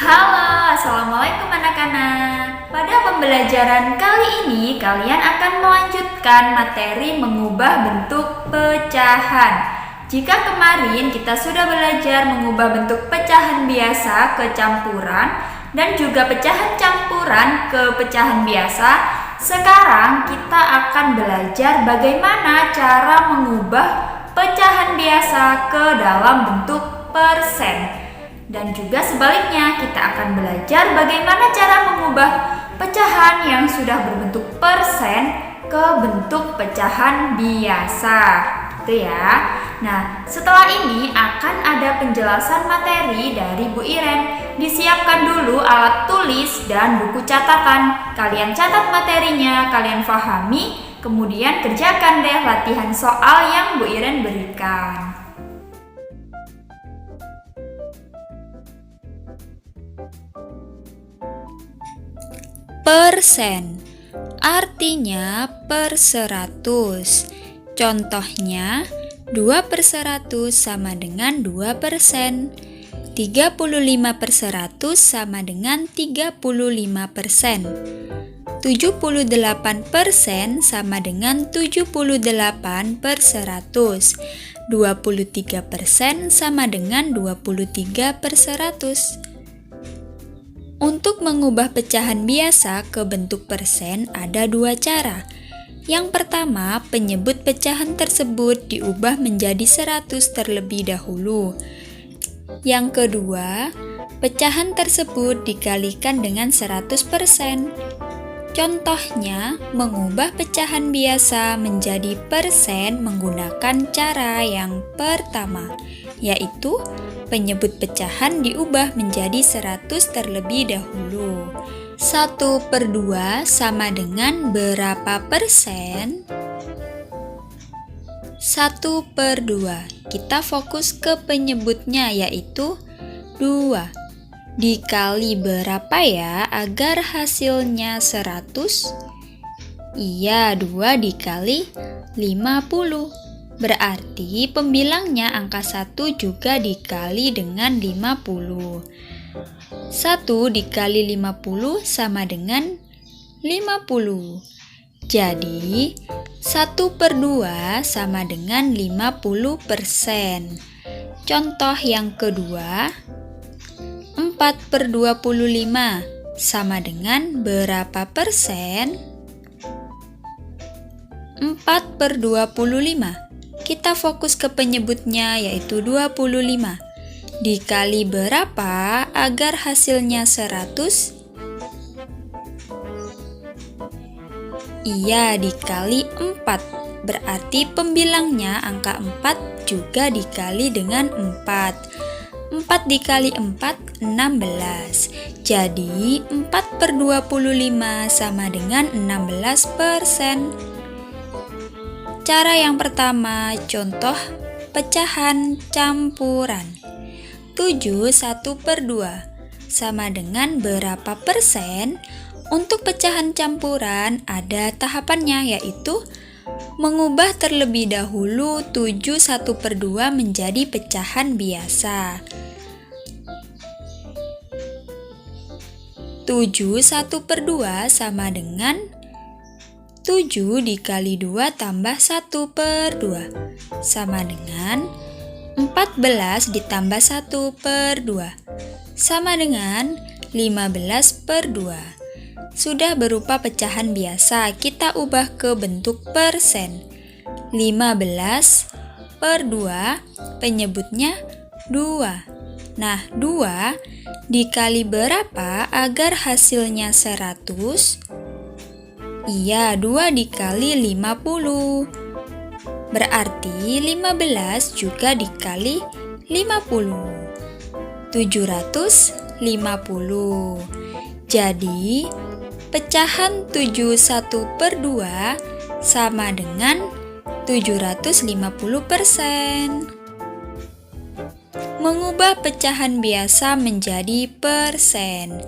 Halo, Assalamualaikum anak-anak. Pada pembelajaran kali ini, kalian akan melanjutkan materi mengubah bentuk pecahan. Jika kemarin kita sudah belajar mengubah bentuk pecahan biasa ke campuran dan juga pecahan campuran ke pecahan biasa, sekarang kita akan belajar bagaimana cara mengubah pecahan biasa ke dalam bentuk persen. Dan juga sebaliknya, kita akan belajar bagaimana cara mengubah pecahan yang sudah berbentuk persen ke bentuk pecahan biasa. Gitu ya. Nah, setelah ini akan ada penjelasan materi dari Bu Iren. Disiapkan dulu alat tulis dan buku catatan. Kalian catat materinya, kalian pahami, kemudian kerjakan deh latihan soal yang Bu Iren berikan. Persen artinya per 100. Contohnya 2/100 sama dengan 2%. 35/100 sama dengan 35%. 78% sama dengan 78/100. 23% sama dengan 23/100. Untuk mengubah pecahan biasa ke bentuk persen ada dua cara. Yang pertama, penyebut pecahan tersebut diubah menjadi 100 terlebih dahulu. Yang kedua, pecahan tersebut dikalikan dengan 100%. Contohnya, mengubah pecahan biasa menjadi persen menggunakan cara yang pertama, yaitu penyebut pecahan diubah menjadi 100 terlebih dahulu. 1/2 sama dengan berapa persen? 1/2. Kita fokus ke penyebutnya, yaitu 2. Dikali berapa ya agar hasilnya 100? Iya, 2 dikali 50. Berarti pembilangnya angka 1 juga dikali dengan 50. 1 dikali 50 sama dengan 50. Jadi 1/2 sama dengan 50%. Contoh yang kedua, 4/25 sama dengan berapa persen? 4/25. Kita fokus ke penyebutnya, yaitu 25. Dikali berapa agar hasilnya 100? Iya, dikali 4. Berarti pembilangnya angka 4 juga dikali dengan 4. 4 dikali 4, 16. Jadi 4/25 sama dengan 16%. Cara yang pertama, contoh pecahan campuran. 7 1/2 sama dengan berapa persen? Untuk pecahan campuran ada tahapannya, yaitu mengubah terlebih dahulu 7 1/2 menjadi pecahan biasa. 7 1/2 sama dengan 7 dikali 2 tambah 1/2 sama dengan 14 ditambah 1/2 sama dengan 15/2. Sudah berupa pecahan biasa, kita ubah ke bentuk persen. 15/2, penyebutnya 2. Nah, 2 dikali berapa agar hasilnya 100? Iya, 2 dikali 50. Berarti 15 juga dikali 50. 750. Jadi, pecahan 7 1/2 sama dengan 750%. Mengubah pecahan biasa menjadi persen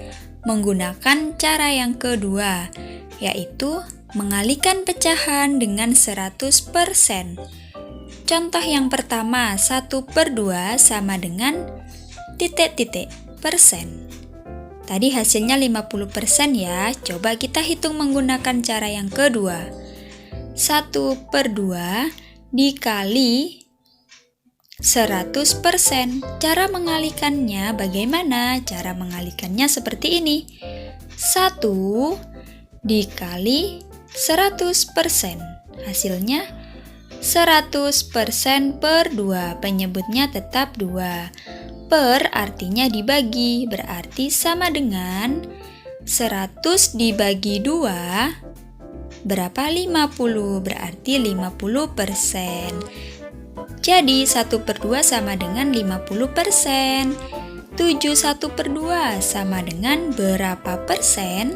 menggunakan cara yang kedua, yaitu mengalihkan pecahan dengan 100%. Contoh yang pertama, 1/2 sama dengan titik-titik persen. Tadi hasilnya 50% ya. Coba kita hitung menggunakan cara yang kedua. 1/2 dikali 100%. Cara mengalikannya bagaimana? Cara mengalikannya seperti ini. 1 dikali 100%. Hasilnya 100% per 2. Penyebutnya tetap 2. Per artinya dibagi, berarti sama dengan 100 dibagi 2, berapa? 50, berarti 50%. Jadi 1/2 sama dengan 50%. 1/2 sama dengan berapa persen?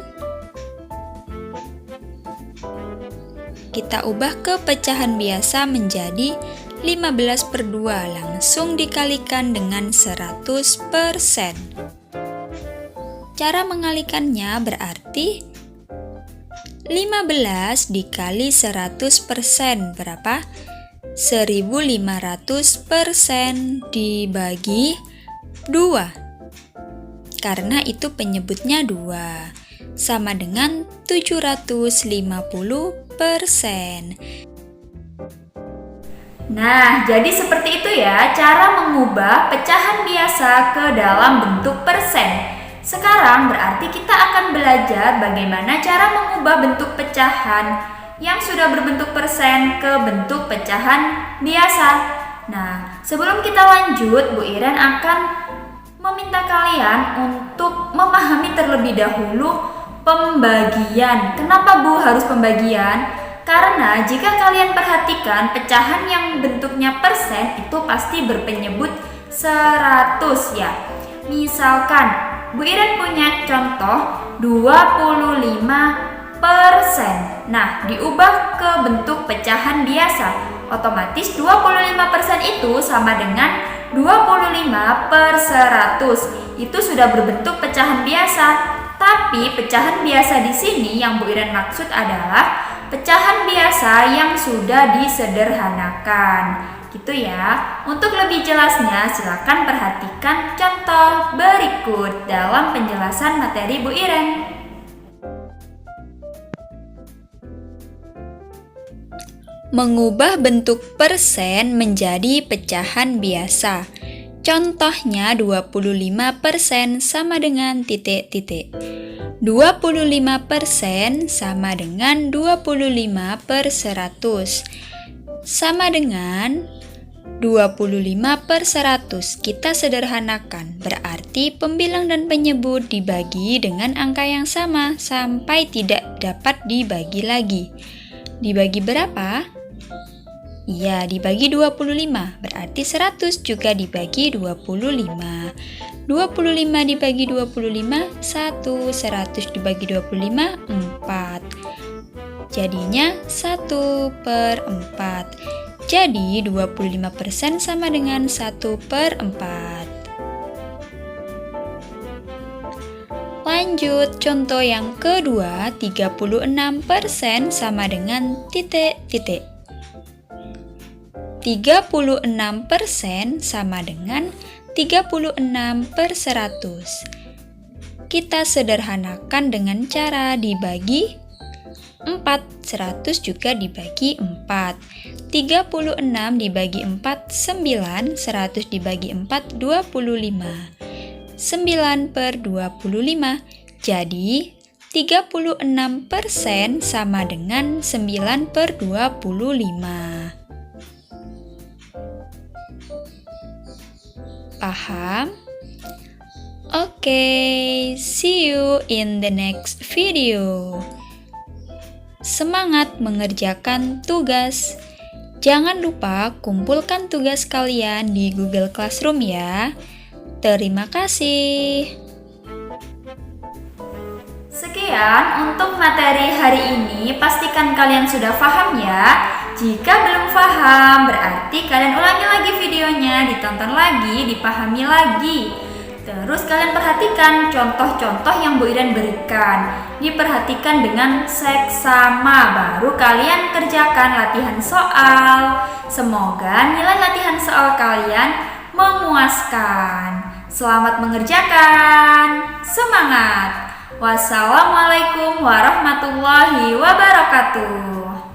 Kita ubah ke pecahan biasa menjadi 15/2, langsung dikalikan dengan 100%. Cara mengalikannya berarti 15 dikali 100%, berapa? 1500% dibagi 2. Karena itu penyebutnya 2, sama dengan 750%. Nah, jadi seperti itu ya cara mengubah pecahan biasa ke dalam bentuk persen. Sekarang berarti kita akan belajar bagaimana cara mengubah bentuk pecahan yang sudah berbentuk persen ke bentuk pecahan biasa. Nah, sebelum kita lanjut, Bu Iren akan meminta kalian untuk memahami terlebih dahulu pembagian. Kenapa Bu harus pembagian? Karena jika kalian perhatikan pecahan yang bentuknya persen itu pasti berpenyebut 100 ya. Misalkan Bu Iren punya contoh 25%. Nah, diubah ke bentuk pecahan biasa. Otomatis 25% itu sama dengan 25/100. Itu sudah berbentuk pecahan biasa. Tapi pecahan biasa di sini yang Bu Iren maksud adalah pecahan biasa yang sudah disederhanakan. Gitu ya. Untuk lebih jelasnya silakan perhatikan contoh berikut dalam penjelasan materi Bu Iren. Mengubah bentuk persen menjadi pecahan biasa. Contohnya 25% sama dengan titik-titik. 25% sama dengan 25/100. Sama dengan 25/100. Kita sederhanakan, berarti pembilang dan penyebut dibagi dengan angka yang sama sampai tidak dapat dibagi lagi. Dibagi berapa? Iya, dibagi 25, berarti 100 juga dibagi 25. 25 dibagi 25, 1. 100 dibagi 25, 4. Jadinya 1/4. Jadi 25% sama dengan 1/4. Lanjut, contoh yang kedua, 36% sama dengan titik-titik. 36% sama dengan 36/100. Kita sederhanakan dengan cara dibagi 4. 100 juga dibagi 4. 36 dibagi 4, 9. 100 dibagi 4, 25. 9/25. Jadi 36% sama dengan 9/25. Paham? Oke, see you in the next video. Semangat mengerjakan tugas. Jangan lupa kumpulkan tugas kalian di Google Classroom ya. Terima kasih. Sekian untuk materi hari ini. Pastikan kalian sudah paham ya. Jika belum paham, berarti kalian ulangi lagi videonya, ditonton lagi, dipahami lagi. Terus kalian perhatikan contoh-contoh yang Bu Iren berikan. Diperhatikan dengan seksama, baru kalian kerjakan latihan soal. Semoga nilai latihan soal kalian memuaskan. Selamat mengerjakan. Semangat! semangat. Wassalamualaikum warahmatullahi wabarakatuh.